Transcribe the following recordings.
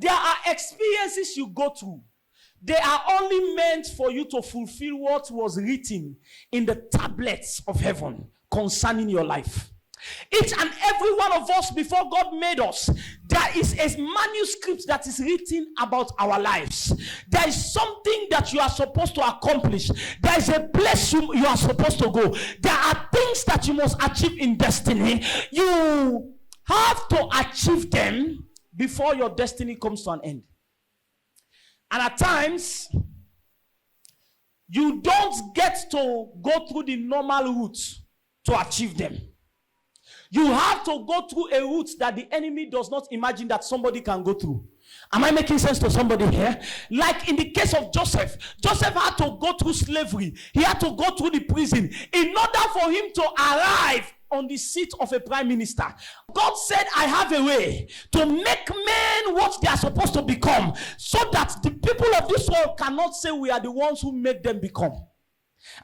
There are experiences you go through. They are only meant for you to fulfill what was written in the tablets of heaven concerning your life. Each and every one of us, before God made us, there is a manuscript that is written about our lives. There is something that you are supposed to accomplish. There is a place you are supposed to go. There are things that you must achieve in destiny. You have to achieve them before your destiny comes to an end. And at times, you don't get to go through the normal route to achieve them. You have to go through a route that the enemy does not imagine that somebody can go through. Am I making sense to somebody here? Like in the case of Joseph. Joseph had to go through slavery. He had to go through the prison in order for him to arrive on the seat of a prime minister. God said, I have a way to make men what they are supposed to become, so that the people of this world cannot say we are the ones who made them become.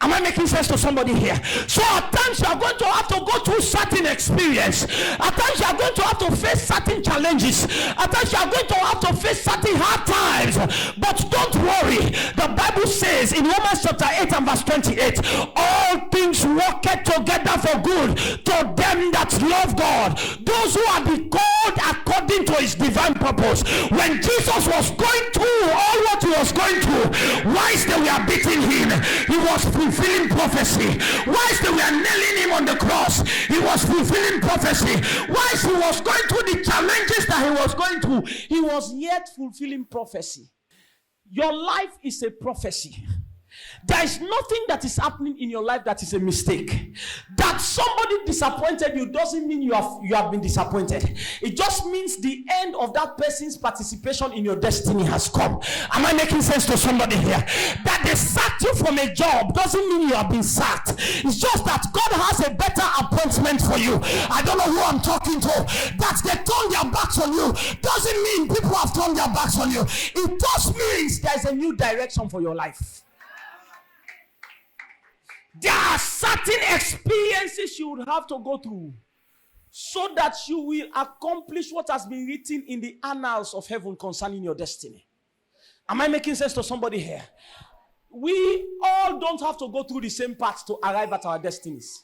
Am I making sense to somebody here? So at times you are going to have to go through certain experience. At times you are going to have to face certain challenges. At times you are going to have to face certain hard times. But don't worry. The Bible says in Romans chapter 8 and verse 28, all things work together for good to them that love God, those who are the called according to his divine purpose. When Jesus was going through all what he was going through, whilst they were beating him, he was fulfilling prophecy. Whilst they were nailing him on the cross, he was fulfilling prophecy. Whilst he was going through the challenges that he was going through, he was yet fulfilling prophecy. Your life is a prophecy. There is nothing that is happening in your life that is a mistake. That somebody disappointed you doesn't mean you have been disappointed. It just means the end of that person's participation in your destiny has come. Am I making sense to somebody here? That they sacked you from a job doesn't mean you have been sacked. It's just that God has a better appointment for you. I don't know who I'm talking to. That they turned their backs on you doesn't mean people have turned their backs on you. It just means there's a new direction for your life. There are certain experiences you would have to go through so that you will accomplish what has been written in the annals of heaven concerning your destiny. Am I making sense to somebody here? We all don't have to go through the same path to arrive at our destinies.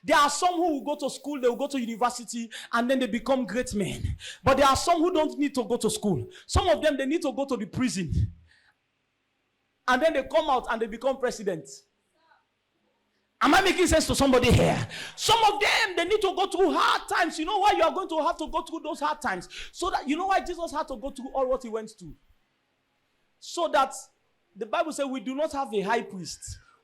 There are some who will go to school, they will go to university, and then they become great men. But there are some who don't need to go to school. Some of them, they need to go to the prison. And then they come out and they become presidents. Am I making sense to somebody here? Some of them, they need to go through hard times. You know why you are going to have to go through those hard times? So that, you know why Jesus had to go through all what he went through? So that the Bible says we do not have a high priest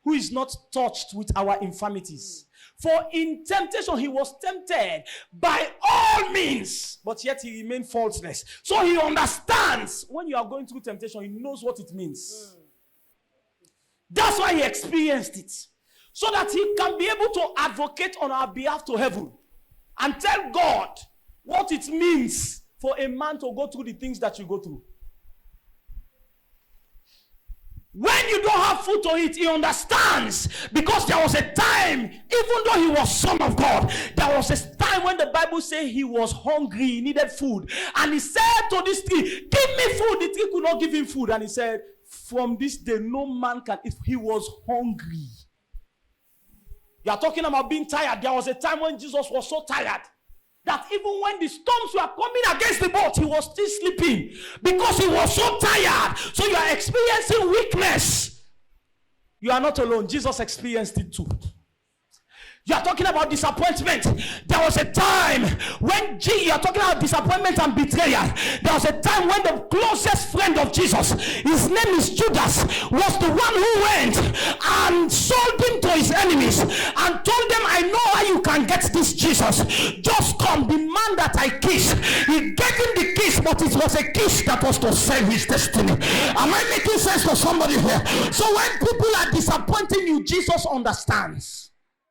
who is not touched with our infirmities. For in temptation he was tempted by all means, but yet he remained faultless. So he understands when you are going through temptation, he knows what it means. That's why he experienced it. So that he can be able to advocate on our behalf to heaven and tell God what it means for a man to go through the things that you go through. When you don't have food to eat, he understands, because there was a time, even though he was Son of God, there was a time when the Bible says he was hungry, he needed food. And he said to this tree, give me food. The tree could not give him food. And he said, from this day, no man can eat. He was hungry. You are talking about being tired. There was a time when Jesus was so tired that even when the storms were coming against the boat, he was still sleeping because he was so tired. So you are experiencing weakness. You are not alone. Jesus experienced it too. You are talking about disappointment. There was a time when you are talking about disappointment and betrayal. There was a time when the closest friend of Jesus, his name is Judas, was the one who went and sold him to his enemies and told them, I know how you can get this Jesus. Just come, the man that I kiss. He gave him the kiss, but it was a kiss that was to save his destiny. Am I making sense to somebody here? So when people are disappointing you, Jesus understands.